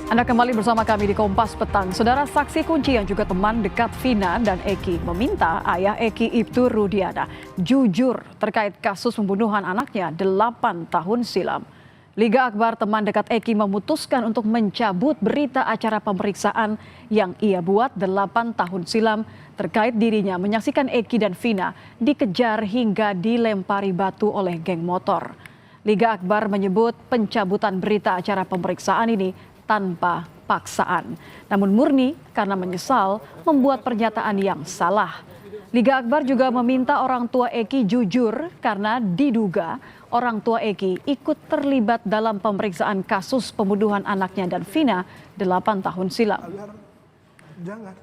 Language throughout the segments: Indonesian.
Anda kembali bersama kami di Kompas Petang. Saudara, saksi kunci yang juga teman dekat Vina dan Eki meminta ayah Eki Ibtu Rudiana jujur terkait kasus pembunuhan anaknya 8 tahun silam. Liga Akbar, teman dekat Eki, memutuskan untuk mencabut berita acara pemeriksaan yang ia buat 8 tahun silam terkait dirinya menyaksikan Eki dan Vina dikejar hingga dilempari batu oleh geng motor. Liga Akbar menyebut pencabutan berita acara pemeriksaan ini tanpa paksaan, namun murni karena menyesal membuat pernyataan yang salah. Liga Akbar juga meminta orang tua Eki jujur karena diduga orang tua Eki ikut terlibat dalam pemeriksaan kasus pembunuhan anaknya dan Vina 8 tahun silam. Jangan.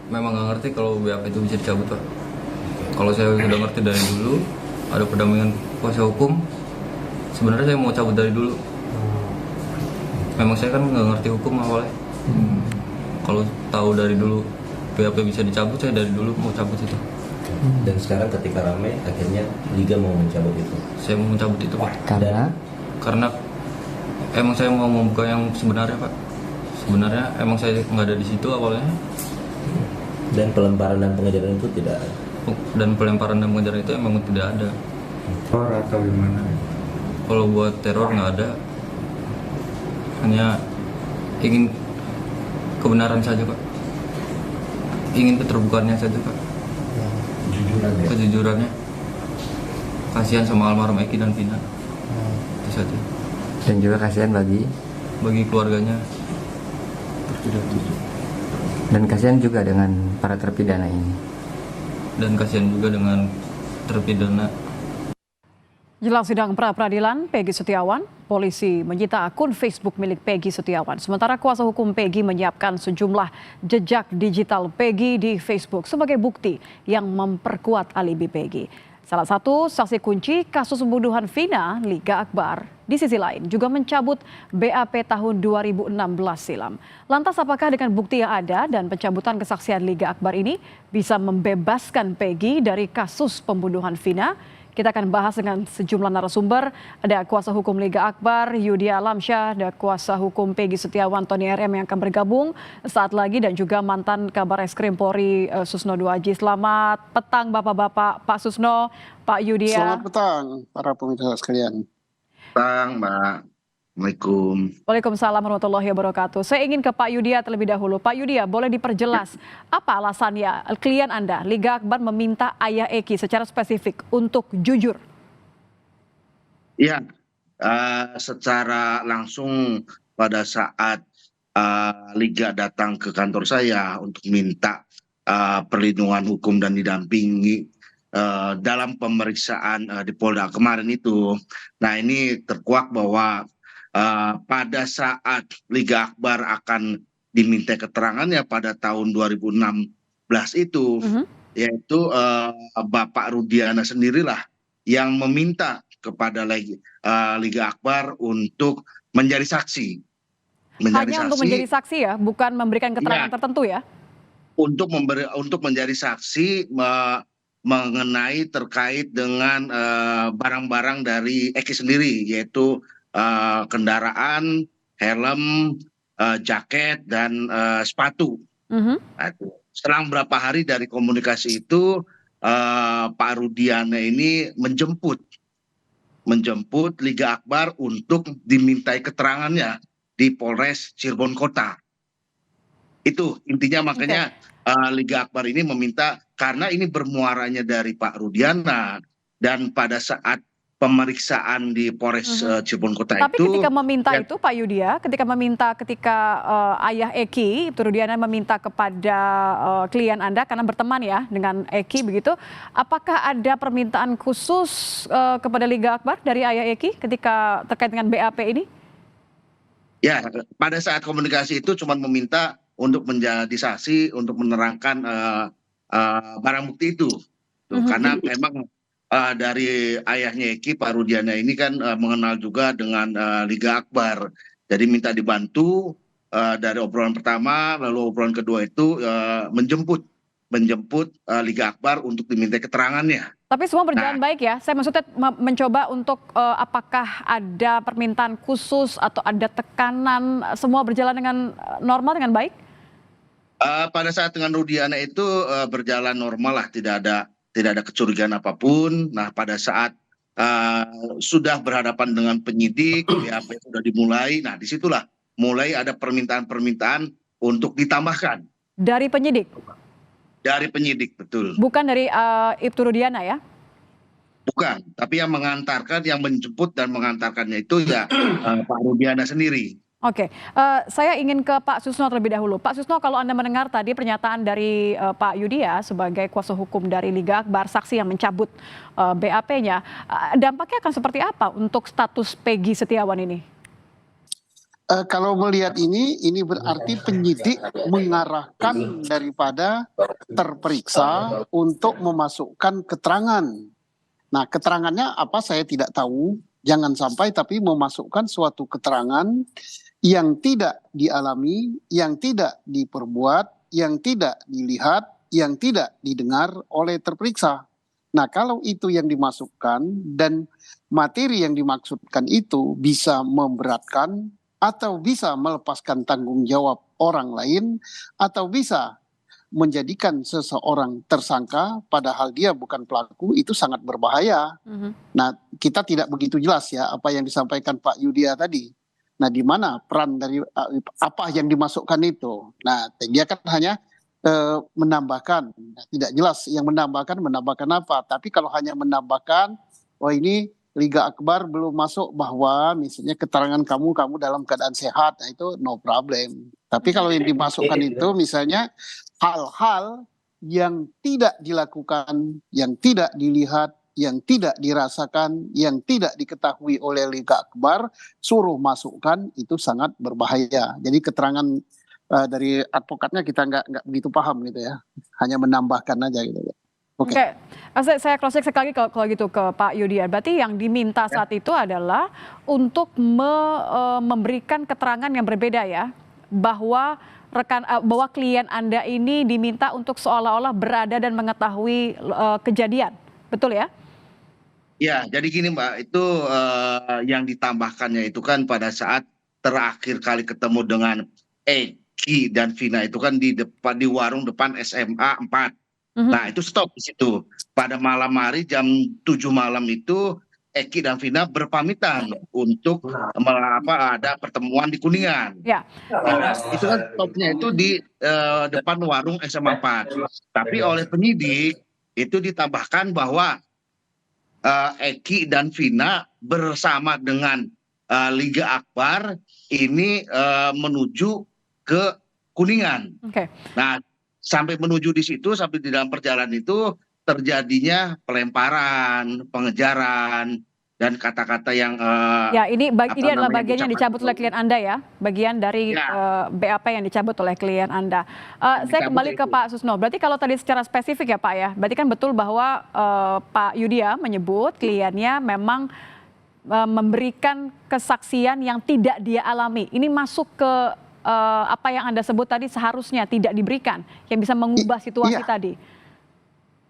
Memang nggak ngerti kalau BAP itu bisa dicabut, Pak. Kalau saya sudah ngerti dari dulu, ada pendampingan kuasa hukum, sebenarnya saya mau cabut dari dulu. Memang saya kan nggak ngerti hukum awalnya. Kalau tahu dari dulu BAP bisa dicabut, saya dari dulu mau cabut itu. Dan sekarang ketika ramai, akhirnya Liga mau mencabut itu. Saya mau mencabut itu, Pak. Karena emang saya mau membuka yang sebenarnya, Pak. Sebenarnya emang saya nggak ada di situ awalnya. Dan pelemparan dan pengejaran itu tidak ada. Dan pelemparan dan pengejaran itu emang tidak ada. Teror atau gimana? Kalau buat teror nggak ada. Hanya ingin kebenaran saja, Pak. Ingin keterbukaannya saja, Pak. Kejujurannya. Kasihan sama almarhum Eki dan Vina. Itu saja. Dan juga kasihan bagi Keluarganya. dan kasihan juga dengan para terpidana ini. Dan kasihan juga dengan terpidana. Jelang sidang pra-peradilan Peggy Setiawan, polisi menyita akun Facebook milik Peggy Setiawan. Sementara kuasa hukum Peggy menyiapkan sejumlah jejak digital Peggy di Facebook sebagai bukti yang memperkuat alibi Peggy. Salah satu saksi kunci kasus pembunuhan Vina, Liga Akbar, di sisi lain juga mencabut BAP tahun 2016 silam. Lantas apakah dengan bukti yang ada dan pencabutan kesaksian Liga Akbar ini bisa membebaskan Peggy dari kasus pembunuhan Vina? Kita akan bahas dengan sejumlah narasumber. Ada kuasa hukum Liga Akbar, Yudia Alamsyah, ada kuasa hukum Peggy Setiawan, Tony RM yang akan bergabung saat lagi, dan juga mantan Kabar Eskrim Polri Susno Duaji. Selamat petang Bapak-bapak, Pak Susno, Pak Yudia. Selamat petang para pemirsa sekalian. Petang, Mbak. Assalamualaikum. Waalaikumsalam warahmatullahi wabarakatuh. Saya ingin ke Pak Yudia terlebih dahulu. Pak Yudia, boleh diperjelas apa alasannya klien Anda, Liga Akbar, meminta ayah Eki secara spesifik untuk jujur? Ya, secara langsung pada saat Liga datang ke kantor saya untuk minta perlindungan hukum dan didampingi dalam pemeriksaan di Polda kemarin itu. Nah, ini terkuak bahwa pada saat Liga Akbar akan diminta keterangannya pada tahun 2016 itu, yaitu Bapak Rudiana sendirilah yang meminta kepada Liga Akbar untuk menjadi saksi. Hanya untuk menjadi saksi ya, bukan memberikan keterangan tertentu ya? Untuk menjadi saksi mengenai terkait dengan barang-barang dari Eki sendiri, yaitu kendaraan, helm, jaket, dan sepatu. Nah, setelah beberapa hari dari komunikasi itu, Pak Rudiana ini menjemput Liga Akbar untuk dimintai keterangannya di Polres Cirebon Kota. Itu intinya, makanya Liga Akbar ini meminta, karena ini bermuaranya dari Pak Rudiana, dan pada saat pemeriksaan di Polres Cirebon Kota Tapi itu. ketika meminta itu Pak Yudia, ketika ayah Eki, itu Rudiana meminta kepada klien Anda karena berteman ya dengan Eki begitu, apakah ada permintaan khusus kepada Liga Akbar dari ayah Eki ketika terkait dengan BAP ini? Ya, pada saat komunikasi itu cuma meminta untuk menjadi saksi untuk menerangkan barang bukti itu. Karena memang dari ayahnya Eki, Pak Rudiana ini kan mengenal juga dengan Liga Akbar. Jadi minta dibantu dari obrolan pertama, lalu obrolan kedua itu menjemput menjemput Liga Akbar untuk diminta keterangannya. Tapi semua berjalan baik ya. Saya maksudnya mencoba untuk apakah ada permintaan khusus atau ada tekanan, semua berjalan dengan normal, dengan baik? Pada saat dengan Rudiana itu berjalan normal lah, tidak ada kecurigaan apapun. Nah, pada saat sudah berhadapan dengan penyidik, BAP sudah dimulai. Nah, disitulah mulai ada permintaan-permintaan untuk ditambahkan. Dari penyidik? Dari penyidik, betul. Bukan dari Ibtu Rudiana ya? Bukan, tapi yang mengantarkan, yang menjemput dan mengantarkannya itu ya Pak Rudiana sendiri. Oke, saya ingin ke Pak Susno terlebih dahulu. Pak Susno, kalau Anda mendengar tadi pernyataan dari Pak Yudia sebagai kuasa hukum dari Liga Akbar, saksi yang mencabut BAP-nya, dampaknya akan seperti apa untuk status Peggy Setiawan ini? Kalau melihat ini berarti penyidik mengarahkan daripada terperiksa untuk memasukkan keterangan. Nah, keterangannya apa saya tidak tahu. Jangan sampai tapi memasukkan suatu keterangan yang tidak dialami, yang tidak diperbuat, yang tidak dilihat, yang tidak didengar oleh terperiksa. Nah, kalau itu yang dimasukkan dan materi yang dimaksudkan itu bisa memberatkan atau bisa melepaskan tanggung jawab orang lain atau bisa menjadikan seseorang tersangka padahal dia bukan pelaku, itu sangat berbahaya. Nah, kita tidak begitu jelas ya apa yang disampaikan Pak Yudia tadi. Nah, di mana peran dari apa yang dimasukkan itu? Nah, dia kan hanya menambahkan, tidak jelas yang menambahkan apa. Tapi kalau hanya menambahkan, oh ini Liga Akbar belum masuk bahwa misalnya keterangan kamu dalam keadaan sehat, nah itu no problem. Tapi kalau yang dimasukkan itu misalnya hal-hal yang tidak dilakukan, yang tidak dilihat, yang tidak dirasakan, yang tidak diketahui oleh Liga Akbar, suruh masukkan, itu sangat berbahaya. Jadi keterangan dari advokatnya kita nggak begitu paham gitu ya, hanya menambahkan aja gitu ya. Oke, saya cross check sekali kalau gitu ke Pak Yudian. Berarti yang diminta saat itu adalah untuk memberikan keterangan yang berbeda ya, bahwa bahwa klien Anda ini diminta untuk seolah-olah berada dan mengetahui kejadian, betul ya? Ya, jadi gini Mbak, itu yang ditambahkannya itu kan pada saat terakhir kali ketemu dengan Eki dan Vina itu kan di warung depan SMA 4. Nah, itu stop di situ. Pada malam hari jam 7 malam itu Eki dan Vina berpamitan untuk ada pertemuan di Kuningan. Ya. Nah, itu kan stopnya itu di depan warung SMA 4. Tapi oleh penyidik itu ditambahkan bahwa Eki dan Vina bersama dengan Liga Akbar ini menuju ke Kuningan. Nah, sampai menuju di situ, sampai di dalam perjalanan itu terjadinya pelemparan, pengejaran, dan kata-kata yang ya, ini adalah bagian yang dicabut oleh klien Anda ya, bagian dari BAP yang dicabut oleh klien Anda. Saya kembali ke Pak Susno. Berarti kalau tadi secara spesifik ya Pak ya, berarti kan betul bahwa Pak Yudia menyebut kliennya memang memberikan kesaksian yang tidak dia alami. Ini masuk ke apa yang Anda sebut tadi seharusnya tidak diberikan, yang bisa mengubah situasi tadi.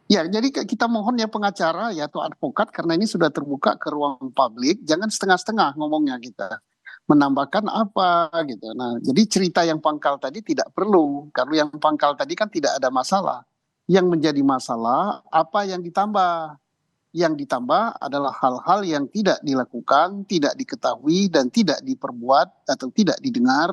Ya, jadi kita mohon ya pengacara ya atau advokat, karena ini sudah terbuka ke ruang publik, jangan setengah-setengah ngomongnya kita. Menambahkan apa gitu. Nah, jadi cerita yang pangkal tadi tidak perlu, karena yang pangkal tadi kan tidak ada masalah. Yang menjadi masalah apa yang ditambah. Yang ditambah adalah hal-hal yang tidak dilakukan, tidak diketahui, dan tidak diperbuat, atau tidak didengar,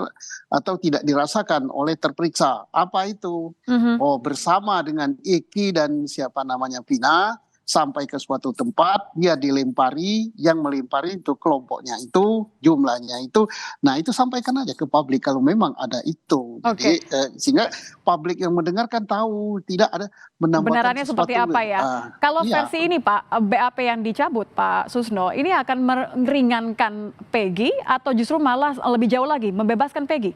atau tidak dirasakan oleh terperiksa. Apa itu? Oh, bersama dengan Eki dan siapa namanya Vina, sampai ke suatu tempat, dia dilempari, yang melempari itu kelompoknya itu, jumlahnya itu. Nah, itu sampaikan aja ke publik kalau memang ada itu. Jadi sehingga publik yang mendengarkan tahu, tidak ada menambahkan kebenarannya seperti apa ya. Kalau versi ini Pak, BAP yang dicabut Pak Susno, ini akan meringankan Peggy atau justru malah lebih jauh lagi, membebaskan Peggy?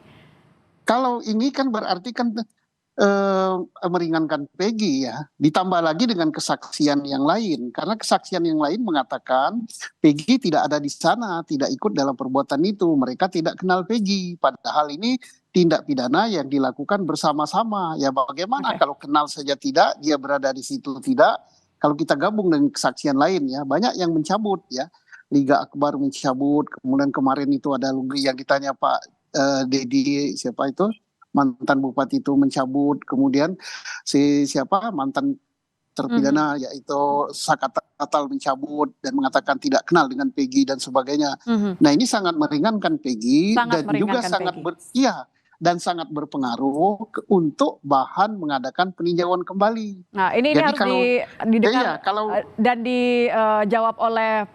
Kalau ini kan berarti kan meringankan Peggy ya. Ditambah lagi dengan kesaksian yang lain, karena kesaksian yang lain mengatakan Peggy tidak ada di sana, tidak ikut dalam perbuatan itu, mereka tidak kenal Peggy. Padahal ini tindak pidana yang dilakukan bersama-sama. Ya bagaimana kalau kenal saja tidak, dia berada di situ tidak. Kalau kita gabung dengan kesaksian lain ya, banyak yang mencabut ya. Liga Akbar mencabut, kemudian kemarin itu ada yang ditanya Pak Dedi siapa itu? Mantan bupati itu mencabut, kemudian siapa mantan terpidana yaitu Sakatal mencabut dan mengatakan tidak kenal dengan Peggy dan sebagainya. Nah ini sangat meringankan Peggy dan juga sangat dan sangat berpengaruh untuk bahan mengadakan peninjauan kembali. Nah ini harus didengar dan dijawab oleh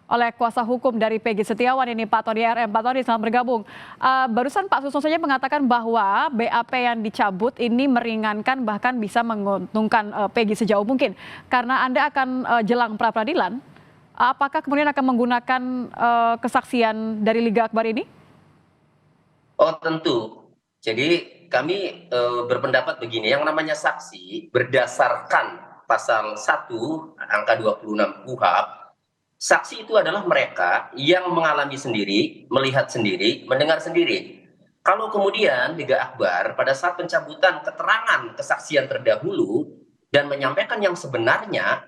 oleh kuasa hukum dari Peggy Setiawan ini, Pak Tony RM. Pak Tony, selamat bergabung. Barusan Pak Susno saja mengatakan bahwa BAP yang dicabut ini meringankan bahkan bisa menguntungkan Peggy sejauh mungkin. Karena Anda akan jelang pra-peradilan, apakah kemudian akan menggunakan kesaksian dari Liga Akbar ini? Oh tentu. Jadi kami berpendapat begini, yang namanya saksi berdasarkan pasal 1 angka 26 KUHP, saksi itu adalah mereka yang mengalami sendiri, melihat sendiri, mendengar sendiri. Kalau kemudian Liga Akbar pada saat pencabutan keterangan kesaksian terdahulu dan menyampaikan yang sebenarnya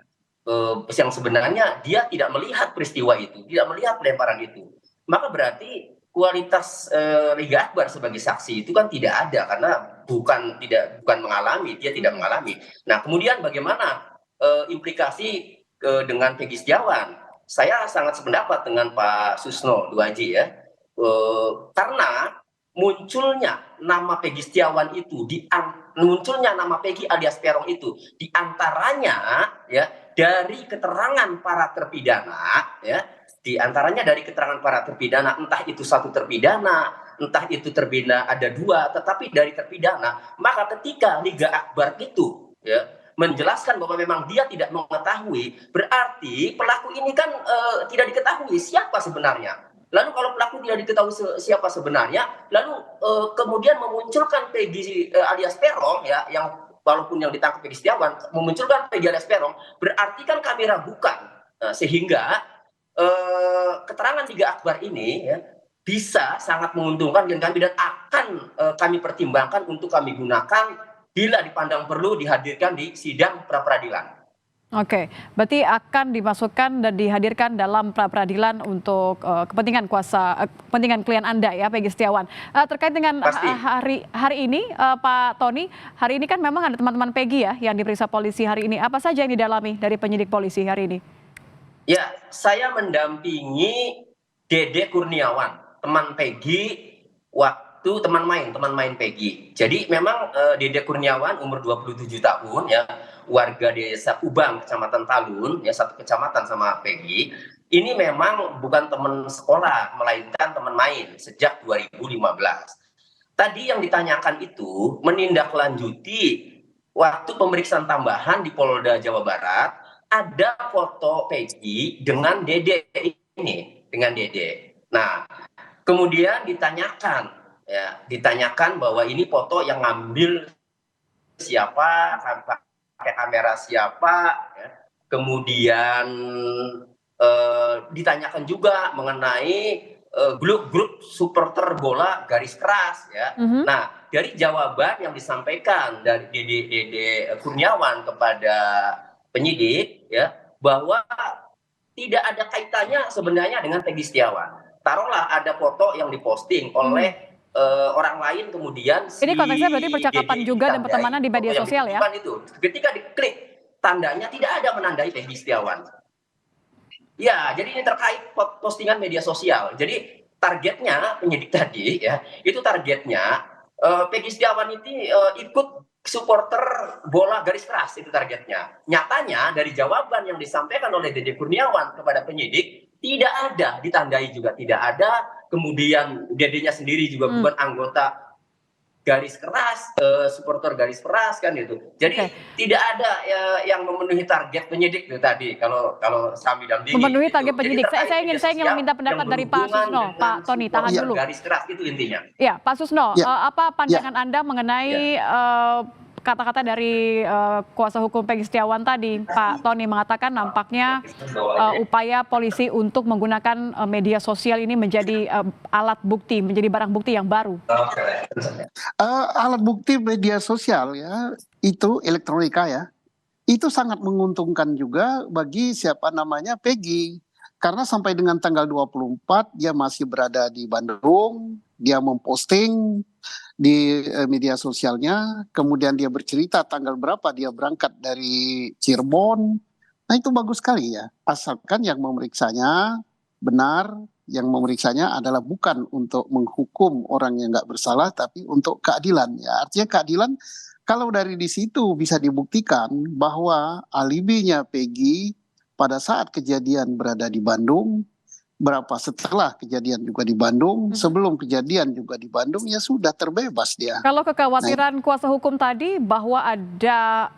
dia tidak melihat peristiwa itu, tidak melihat pelemparan itu, maka berarti kualitas Liga Akbar sebagai saksi itu kan tidak ada karena bukan mengalami, dia tidak mengalami. Nah kemudian bagaimana implikasi dengan Peggy Setiawan? Saya sangat sependapat dengan Pak Susno 2J ya, karena munculnya nama Peggy Setiawan itu, munculnya nama Peggy alias Peron itu, diantaranya ya dari keterangan para terpidana, ya, diantaranya dari keterangan para terpidana, entah itu satu terpidana, entah itu terpidana ada dua, tetapi dari terpidana, maka ketika Liga Akbar itu, ya, menjelaskan bahwa memang dia tidak mengetahui, berarti pelaku ini kan tidak diketahui siapa sebenarnya. Lalu kalau pelaku tidak diketahui siapa sebenarnya, lalu kemudian memunculkan Peggy alias Peron ya, yang walaupun yang ditangkap Peggy Setiawan, memunculkan Peggy alias Peron, berarti kan kami ragukan sehingga keterangan Liga Akbar ini ya, bisa sangat menguntungkan dan akan kami pertimbangkan untuk kami gunakan bila dipandang perlu dihadirkan di sidang pra-peradilan. Oke, berarti akan dimasukkan dan dihadirkan dalam pra-peradilan untuk kepentingan kepentingan klien Anda ya, Peggy Setiawan. Terkait dengan hari ini, Pak Tony, hari ini kan memang ada teman-teman Peggy ya yang diperiksa polisi hari ini. Apa saja yang didalami dari penyidik polisi hari ini? Ya, saya mendampingi Dede Kurniawan, teman Peggy teman main Peggy. Jadi memang Dede Kurniawan umur 27 tahun ya, warga desa Kubang, Kecamatan Talun, ya satu kecamatan sama Peggy. Ini memang bukan teman sekolah, melainkan teman main sejak 2015. Tadi yang ditanyakan itu menindaklanjuti waktu pemeriksaan tambahan di Polda Jawa Barat, ada foto Peggy dengan Dede ini, dengan Dede. Nah, kemudian ditanyakan bahwa ini foto yang ngambil siapa, pakai kamera siapa, ya. Kemudian ditanyakan juga mengenai grup supporter bola garis keras ya. Nah, dari jawaban yang disampaikan dari Dede Kurniawan kepada penyidik ya, bahwa tidak ada kaitannya sebenarnya dengan Peggy Setiawan. Taruhlah ada foto yang diposting oleh orang lain, kemudian ini konteksnya berarti percakapan juga dan pertemanan di media sosial ya? Itu. Ketika diklik tandanya tidak ada menandai Peggy Setiawan. Ya, jadi ini terkait postingan media sosial. Jadi targetnya penyidik tadi ya, itu targetnya Peggy Setiawan ini ikut supporter bola garis keras, itu targetnya. Nyatanya dari jawaban yang disampaikan oleh Dede Kurniawan kepada penyidik tidak ada, ditandai juga tidak ada. Kemudian Dedenya sendiri juga bukan anggota garis keras, supporter garis keras kan itu. Jadi tidak ada yang memenuhi target penyidik itu tadi kalau kami dampingi. Memenuhi gitu. target penyidik. Saya ingin meminta pendapat dari Pak Susno. Pak Tony, tahan dulu. Garis keras itu intinya. Ya, Pak Susno, Ya. apa pandangan Anda mengenai kata-kata dari kuasa hukum Peggy Setiawan tadi? Pak Tony mengatakan nampaknya upaya polisi untuk menggunakan media sosial ini menjadi alat bukti, menjadi barang bukti yang baru. Alat bukti media sosial ya, itu elektronika ya, itu sangat menguntungkan juga bagi siapa namanya Peggy. Karena sampai dengan tanggal 24 dia masih berada di Bandung, dia memposting di media sosialnya, kemudian dia bercerita tanggal berapa dia berangkat dari Cirebon. Nah itu bagus sekali ya, asalkan yang memeriksanya benar, yang memeriksanya adalah bukan untuk menghukum orang yang nggak bersalah, tapi untuk keadilan ya. Artinya keadilan kalau dari di situ bisa dibuktikan bahwa alibinya Peggy pada saat kejadian berada di Bandung, berapa setelah kejadian juga di Bandung, sebelum kejadian juga di Bandung, ya sudah terbebas dia. Kalau kekhawatiran kuasa hukum tadi bahwa ada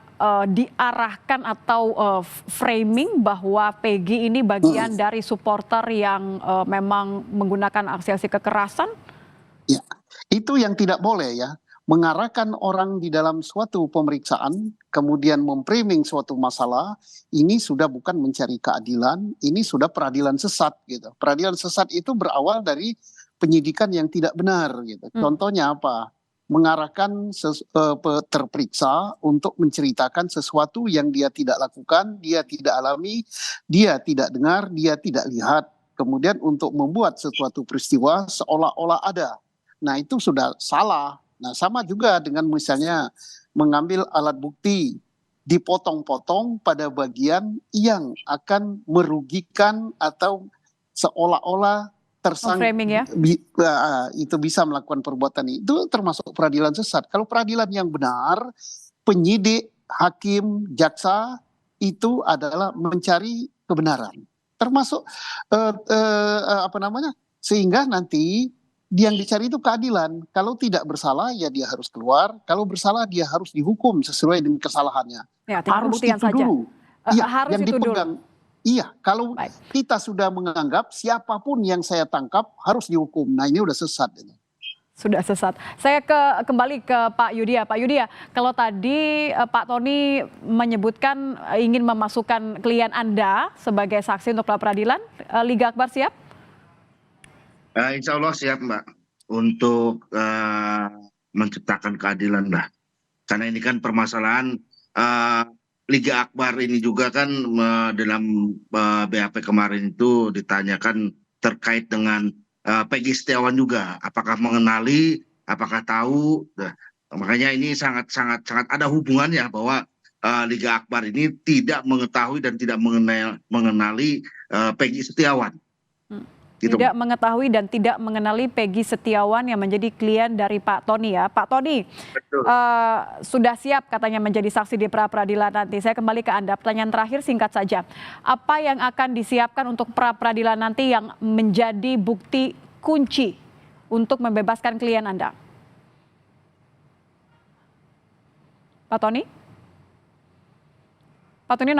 diarahkan atau framing bahwa Peggy ini bagian dari supporter yang memang menggunakan aksi-aksi kekerasan? Ya, itu yang tidak boleh ya. Mengarahkan orang di dalam suatu pemeriksaan, kemudian memframing suatu masalah, ini sudah bukan mencari keadilan, ini sudah peradilan sesat gitu. Peradilan sesat itu berawal dari penyidikan yang tidak benar gitu. Contohnya apa? Mengarahkan terperiksa untuk menceritakan sesuatu yang dia tidak lakukan, dia tidak alami, dia tidak dengar, dia tidak lihat. Kemudian untuk membuat sesuatu peristiwa seolah-olah ada. Nah itu sudah salah. Nah sama juga dengan misalnya mengambil alat bukti, dipotong-potong pada bagian yang akan merugikan atau seolah-olah tersangka ya? Itu bisa melakukan perbuatan itu termasuk peradilan sesat. Kalau peradilan yang benar, penyidik, hakim, jaksa itu adalah mencari kebenaran, termasuk sehingga nanti yang dicari itu keadilan. Kalau tidak bersalah ya dia harus keluar. Kalau bersalah dia harus dihukum sesuai dengan kesalahannya. Ya, harus itu saja. dulu. Iya, harus yang itu dipegang. Dulu. Iya, kalau kita sudah menganggap siapapun yang saya tangkap harus dihukum. Nah ini udah sesat. Sudah sesat. Saya kembali ke Pak Yudhya. Pak Yudhya, kalau tadi Pak Tony menyebutkan ingin memasukkan klien Anda sebagai saksi untuk pra peradilan, Liga Akbar siap? Insya Allah siap Mbak untuk menciptakan keadilan Mbak. Karena ini kan permasalahan Liga Akbar ini juga kan dalam BAP kemarin itu ditanyakan terkait dengan Peggy Setiawan juga. Apakah mengenali, apakah tahu. Nah, makanya ini sangat ada hubungannya bahwa Liga Akbar ini tidak mengetahui dan tidak mengenali Peggy Setiawan. Gitu. Tidak mengetahui dan tidak mengenali Peggy Setiawan yang menjadi klien dari Pak Tony ya. Pak Tony, sudah siap katanya menjadi saksi di pra peradilan nanti. Saya kembali ke Anda, pertanyaan terakhir singkat saja. Apa yang akan disiapkan untuk pra peradilan nanti yang menjadi bukti kunci untuk membebaskan klien Anda? Pak Tony? Pak Tony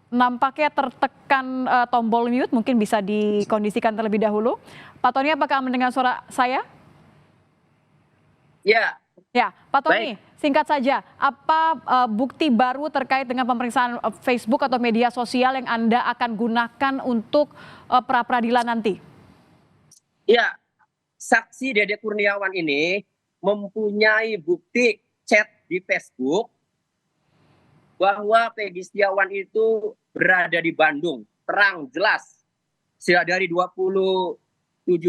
nampaknya tertekan tombol mute, mungkin bisa dikondisikan terlebih dahulu. Pak Tony, apakah mendengar suara saya? Ya. Ya, Pak Tony, singkat saja, apa bukti baru terkait dengan pemeriksaan Facebook atau media sosial yang Anda akan gunakan untuk pra peradilan nanti? Ya, saksi Dede Kurniawan ini mempunyai bukti chat di Facebook bahwa Peggy Setiawan itu berada di Bandung, terang jelas. Dari 27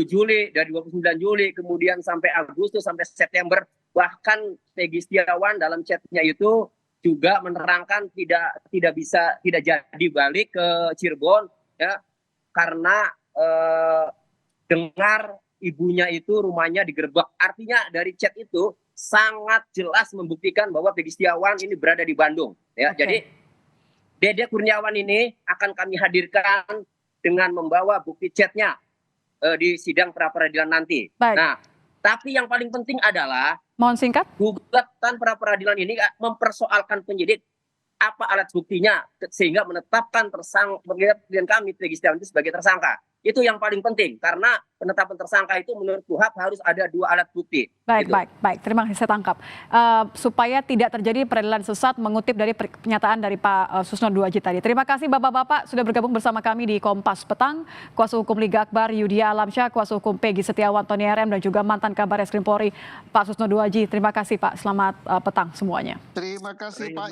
Juli, dari 29 Juli, kemudian sampai Agustus, sampai September, bahkan Peggy Setiawan dalam chatnya itu juga menerangkan tidak jadi balik ke Cirebon ya, karena dengar ibunya itu rumahnya digerebek. Artinya dari chat itu sangat jelas membuktikan bahwa Peggy Setiawan ini berada di Bandung. Ya, jadi Dede Kurniawan ini akan kami hadirkan dengan membawa bukti chatnya di sidang pra peradilan nanti. Baik. Nah, Tapi yang paling penting adalah Mohon singkat. gugatan pra peradilan ini mempersoalkan penyidik apa alat buktinya sehingga menetapkan tersangka klien kami Peggy Setiawan itu sebagai tersangka. Itu yang paling penting karena penetapan tersangka itu menurut KUHP harus ada 2 alat bukti. Baik, Gitu. baik. Terima kasih, saya tangkap. Supaya tidak terjadi peradilan sesat, mengutip dari pernyataan dari Pak Susno Duaji tadi. Terima kasih Bapak-Bapak sudah bergabung bersama kami di Kompas Petang. Kuasa Hukum Liga Akbar Yudhya Alamsyah, Kuasa Hukum Peggy Setiawan Tony RM, dan juga mantan Kabar Eskrim Polri Pak Susno Duaji. Terima kasih Pak, selamat petang semuanya. Terima kasih Pak